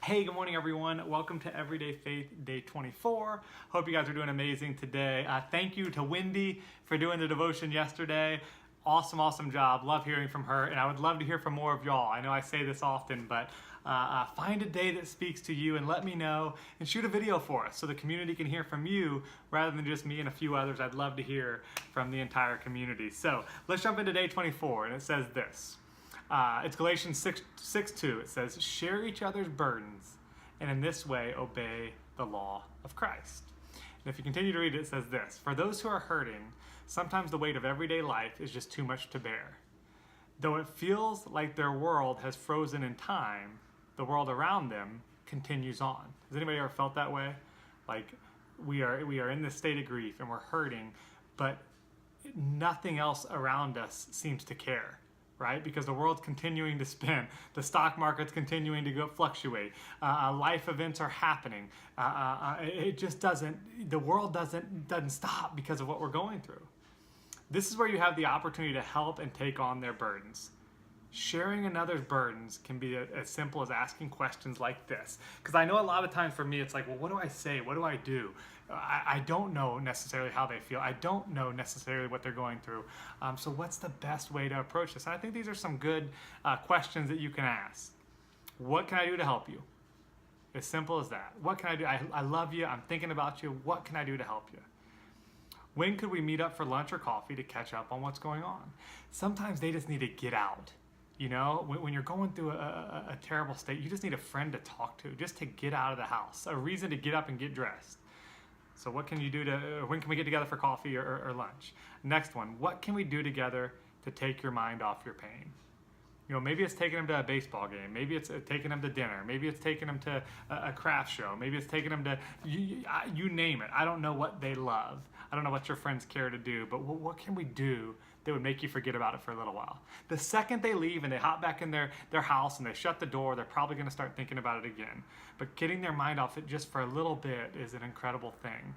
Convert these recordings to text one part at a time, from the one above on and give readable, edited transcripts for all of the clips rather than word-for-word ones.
Hey, good morning everyone. Welcome to Everyday Faith Day 24. Hope you guys are doing amazing today. Thank you to Wendy for doing the devotion yesterday. Awesome job. Love hearing from her, and I would love to hear from more of y'all. I know I say this often, but find a day that speaks to you and let me know, and shoot a video for us so the community can hear from you rather than just me and a few others. I'd love to hear from the entire community. So let's jump into day 24, and it says this. It's Galatians 6:2. It says, share each other's burdens, and in this way obey the law of Christ. And if you continue to read it, it says this. For those who are hurting, sometimes the weight of everyday life is just too much to bear. Though it feels like their world has frozen in time, the world around them continues on. Has anybody ever felt that way? Like we are in this state of grief and we're hurting, but nothing else around us seems to care. Right? Because the world's continuing to spin, the stock market's continuing to fluctuate, life events are happening. It just doesn't, the world doesn't stop because of what we're going through. This is where you have the opportunity to help and take on their burdens. Sharing another's burdens can be as simple as asking questions like this. Because I know a lot of times for me, it's like, well, what do I say? What do I do? I don't know necessarily how they feel. I don't know necessarily what they're going through. So what's the best way to approach this? And I think these are some good questions that you can ask. What can I do to help you? As simple as that. What can I do? I love you. I'm thinking about you. What can I do to help you? When could we meet up for lunch or coffee to catch up on what's going on? Sometimes they just need to get out. You know, when you're going through a terrible state, you just need a friend to talk to, just to get out of the house, a reason to get up and get dressed. So what can you do when can we get together for coffee or lunch? Next one, what can we do together to take your mind off your pain? You know, maybe it's taking them to a baseball game. Maybe it's taking them to dinner. Maybe it's taking them to a craft show. Maybe it's taking them to, you name it. I don't know what they love. I don't know what your friends care to do, but what can we do that would make you forget about it for a little while? The second they leave and they hop back in their house and they shut the door, they're probably going to start thinking about it again. But getting their mind off it just for a little bit is an incredible thing.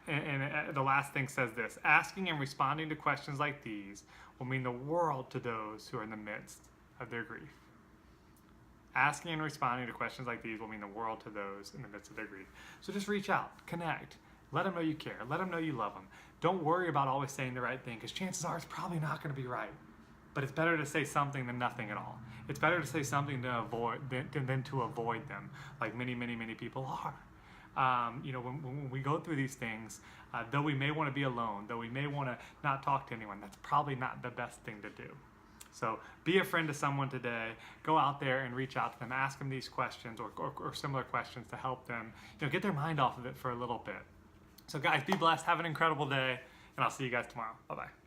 And the last thing says this, asking and responding to questions like these will mean the world to those who are in the midst of their grief. Asking and responding to questions like these will mean the world to those in the midst of their grief. So just reach out, connect, let them know you care, let them know you love them. Don't worry about always saying the right thing, because chances are it's probably not going to be right. But it's better to say something than nothing at all. It's better to say something to avoid than to avoid them, like many people are. You know, when we go through these things, though we may want to be alone, though we may want to not talk to anyone, that's probably not the best thing to do. So be a friend to someone today. Go out there and reach out to them. Ask them these questions or similar questions to help them, you know, get their mind off of it for a little bit. So guys, be blessed. Have an incredible day, and I'll see you guys tomorrow. Bye-bye.